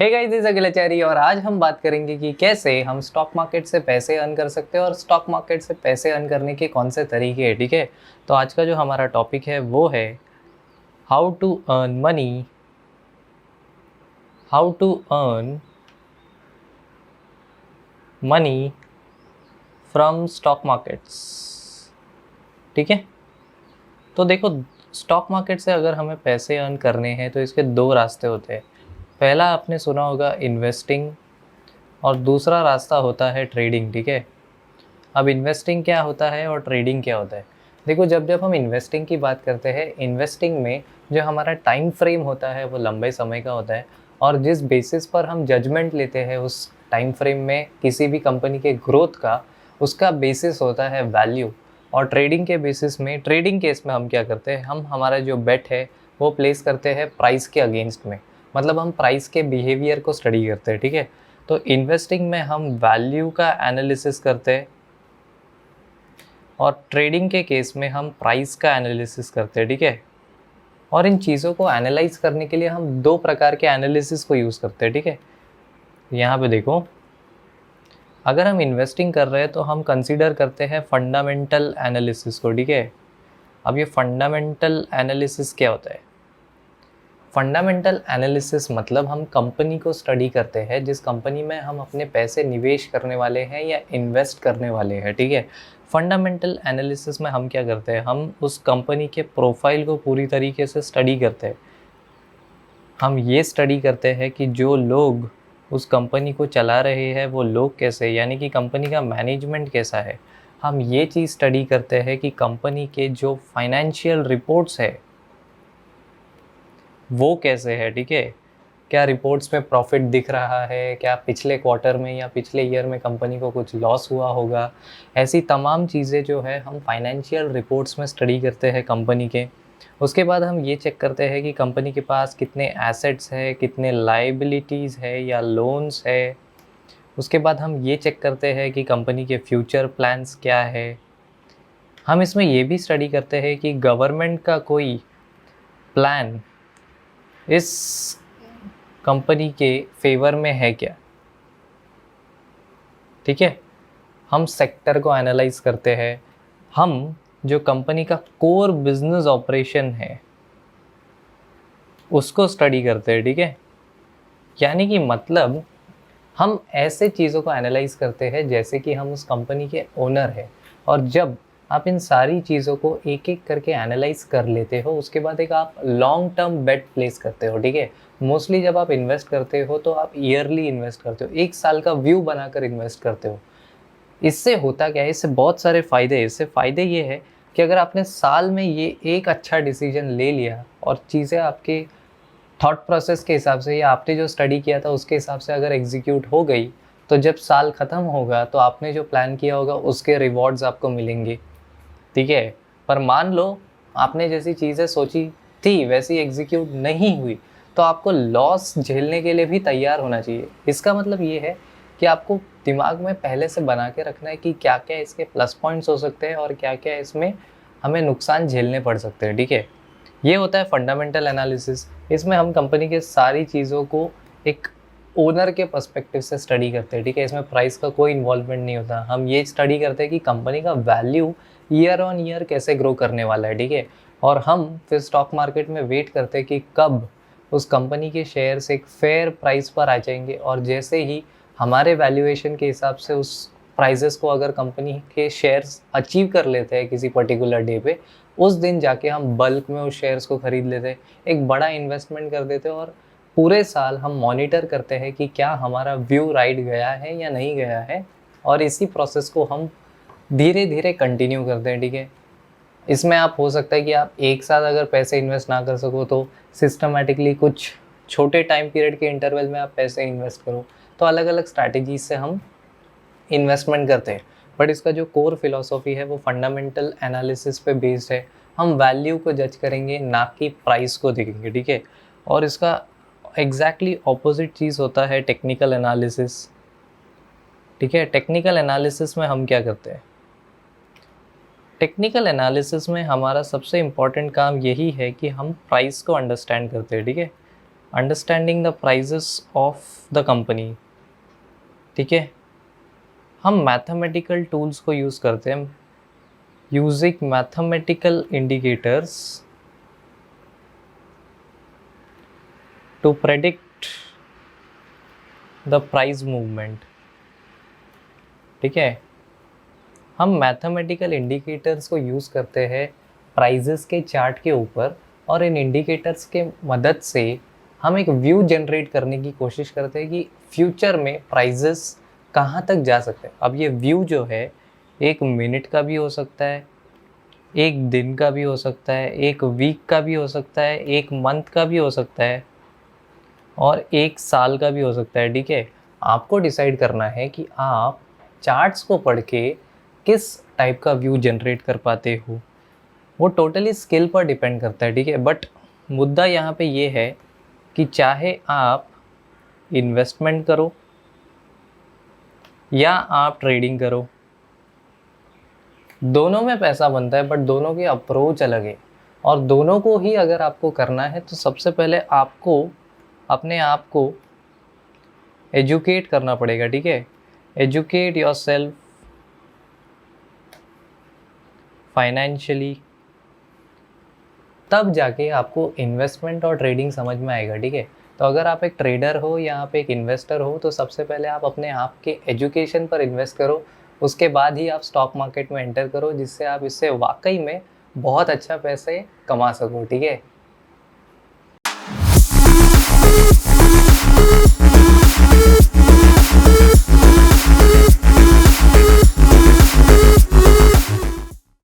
Hey guys, this is अखिलाचारी और आज हम बात करेंगे कि कैसे हम स्टॉक मार्केट से पैसे अर्न कर सकते हैं और स्टॉक मार्केट से पैसे अर्न करने के कौन से तरीके हैं। ठीक है, तो आज का जो हमारा टॉपिक है वो है how to earn money, how to earn money from stock markets. ठीक है, तो देखो, स्टॉक मार्केट से अगर हमें पैसे अर्न करने हैं तो इसके दो रास्ते होते हैं। पहला आपने सुना होगा इन्वेस्टिंग और दूसरा रास्ता होता है ट्रेडिंग। ठीक है, अब इन्वेस्टिंग क्या होता है और ट्रेडिंग क्या होता है। देखो, जब जब हम इन्वेस्टिंग की बात करते हैं, इन्वेस्टिंग में जो हमारा टाइम फ्रेम होता है वो लंबे समय का होता है और जिस बेसिस पर हम जजमेंट लेते हैं उस टाइम फ्रेम में किसी भी कंपनी के ग्रोथ का, उसका बेसिस होता है वैल्यू। और ट्रेडिंग के बेसिस में, ट्रेडिंग केस में हम क्या करते हैं, हम हमारा जो बेट है वो प्लेस करते हैं प्राइस के अगेंस्ट में, मतलब हम प्राइस के बिहेवियर को स्टडी करते हैं। ठीक है, तो इन्वेस्टिंग में हम वैल्यू का एनालिसिस करते हैं और ट्रेडिंग के केस में हम प्राइस का एनालिसिस करते हैं। ठीक है, और इन चीज़ों को एनालाइज करने के लिए हम दो प्रकार के एनालिसिस को यूज़ करते हैं। ठीक है, यहाँ पे देखो, अगर हम इन्वेस्टिंग कर रहे हैं तो हम कंसीडर करते हैं फंडामेंटल एनालिसिस को। ठीक है, अब ये फंडामेंटल एनालिसिस क्या होता है? फंडामेंटल एनालिसिस मतलब हम कंपनी को स्टडी करते हैं जिस कंपनी में हम अपने पैसे निवेश करने वाले हैं या इन्वेस्ट करने वाले हैं। ठीक है, फंडामेंटल एनालिसिस में हम क्या करते हैं, हम उस कंपनी के प्रोफाइल को पूरी तरीके से स्टडी करते हैं। हम ये स्टडी करते हैं कि जो लोग उस कंपनी को चला रहे हैं वो लोग कैसे, यानी कि कंपनी का मैनेजमेंट कैसा है। हम ये चीज़ स्टडी करते हैं कि कंपनी के जो फाइनेंशियल रिपोर्ट्स है वो कैसे है। ठीक है, क्या रिपोर्ट्स में प्रॉफिट दिख रहा है, क्या पिछले क्वार्टर में या पिछले ईयर में कंपनी को कुछ लॉस हुआ होगा। ऐसी तमाम चीज़ें जो है हम फाइनेंशियल रिपोर्ट्स में स्टडी करते हैं कंपनी के। उसके बाद हम ये चेक करते हैं कि कंपनी के पास कितने एसेट्स है, कितने लाइबिलिटीज़ है या लोन्स है। उसके बाद हम ये चेक करते हैं कि कंपनी के फ्यूचर प्लान्स क्या है। हम इसमें ये भी स्टडी करते हैं कि गवर्नमेंट का कोई प्लान इस कंपनी के फेवर में है क्या। ठीक है, हम सेक्टर को एनालाइज करते हैं, हम जो कंपनी का कोर बिजनेस ऑपरेशन है उसको स्टडी करते हैं। ठीक है, यानी कि मतलब हम ऐसे चीज़ों को एनालाइज करते हैं जैसे कि हम उस कंपनी के ओनर हैं। और जब आप इन सारी चीज़ों को एक एक करके एनालाइज कर लेते हो, उसके बाद एक आप लॉन्ग टर्म बेट प्लेस करते हो। ठीक है, मोस्टली जब आप इन्वेस्ट करते हो तो आप ईयरली इन्वेस्ट करते हो, एक साल का व्यू बनाकर इन्वेस्ट करते हो। इससे होता क्या है, इससे बहुत सारे फ़ायदे हैं। इससे फ़ायदे ये है कि अगर आपने साल में ये एक अच्छा डिसीजन ले लिया और चीज़ें आपके थॉट प्रोसेस के हिसाब से या आपने जो स्टडी किया था उसके हिसाब से अगर एग्जीक्यूट हो गई, तो जब साल ख़त्म होगा तो आपने जो प्लान किया होगा उसके रिवॉर्ड्स आपको मिलेंगे। ठीक है, पर मान लो आपने जैसी चीज़ें सोची थी वैसी एग्जीक्यूट नहीं हुई, तो आपको लॉस झेलने के लिए भी तैयार होना चाहिए। इसका मतलब ये है कि आपको दिमाग में पहले से बना के रखना है कि क्या क्या इसके प्लस पॉइंट्स हो सकते हैं और क्या क्या इसमें हमें नुकसान झेलने पड़ सकते हैं। ठीक है, ये होता है फंडामेंटल एनालिसिस। इसमें हम कंपनी के सारी चीज़ों को एक ओनर के पर्सपेक्टिव से स्टडी करते हैं। ठीक है, इसमें प्राइस का कोई इन्वॉल्वमेंट नहीं होता। हम ये स्टडी करते हैं कि कंपनी का वैल्यू ईयर ऑन ईयर कैसे ग्रो करने वाला है। ठीक है, और हम फिर स्टॉक मार्केट में वेट करते हैं कि कब उस कंपनी के शेयर्स एक फेयर प्राइस पर आ जाएंगे और जैसे ही हमारे वैल्यूएशन के हिसाब से उस प्राइजेस को अगर कंपनी के शेयर्स अचीव कर लेते हैं किसी पर्टिकुलर डे पे, उस दिन जाके हम बल्क में उस शेयर्स को ख़रीद लेते हैं, एक बड़ा इन्वेस्टमेंट कर देते हैं और पूरे साल हम मॉनिटर करते हैं कि क्या हमारा व्यू राइट गया है या नहीं गया है। और इसी प्रोसेस को हम धीरे धीरे कंटिन्यू करते हैं। ठीक है, इसमें आप हो सकता है कि आप एक साथ अगर पैसे इन्वेस्ट ना कर सको तो सिस्टमेटिकली कुछ छोटे टाइम पीरियड के इंटरवल में आप पैसे इन्वेस्ट करो। तो अलग अलग स्ट्रैटेजीज से हम इन्वेस्टमेंट करते हैं, बट इसका जो कोर फिलॉसफी है वो फंडामेंटल एनालिसिस पे बेस्ड है। हम वैल्यू को जज करेंगे, ना कि प्राइस को देखेंगे। ठीक है, और इसका एग्जैक्टली ऑपोजिट चीज़ होता है टेक्निकल एनालिसिस। ठीक है, टेक्निकल एनालिसिस में हम क्या करते हैं, टेक्निकल एनालिसिस में हमारा सबसे इम्पॉर्टेंट काम यही है कि हम प्राइस को अंडरस्टैंड करते हैं। ठीक है, understanding the prices of the company, ठीक है। हम मैथमेटिकल टूल्स को यूज़ करते हैं, using mathematical indicators to predict the price movement, ठीक है। हम मैथमेटिकल इंडिकेटर्स को यूज़ करते हैं प्राइजेस के चार्ट के ऊपर, और इन इंडिकेटर्स के मदद से हम एक व्यू जनरेट करने की कोशिश करते हैं कि फ्यूचर में प्राइजेस कहाँ तक जा सकते हैं। अब ये व्यू जो है 1 मिनट का भी हो सकता है, 1 दिन का भी हो सकता है, 1 वीक का भी हो सकता है, 1 मंथ का भी हो सकता है, और 1 साल का भी हो सकता है, ठीक है। आपको डिसाइड करना है कि आप चार्ट्स को पढ़ के किस टाइप का व्यू जनरेट कर पाते हो। वो टोटली स्किल पर डिपेंड करता है, ठीक है। बट मुद्दा यहाँ पे ये है कि चाहे आप इन्वेस्टमेंट करो या आप ट्रेडिंग करो, दोनों में पैसा बनता है, बट दोनों की अप्रोच अलग है। और दोनों को ही अगर आपको करना है तो सबसे पहले आपको अपने आप को एजुकेट करना पड़ेगा, ठीक है। एजुकेट योरसेल्फ फाइनेंशियली, तब जाके आपको इन्वेस्टमेंट और ट्रेडिंग समझ में आएगा, ठीक है। तो अगर आप एक ट्रेडर हो या आप एक इन्वेस्टर हो तो सबसे पहले आप अपने आप के एजुकेशन पर इन्वेस्ट करो, उसके बाद ही आप स्टॉक मार्केट में एंटर करो, जिससे आप इससे वाकई में बहुत अच्छा पैसे कमा सको, ठीक है।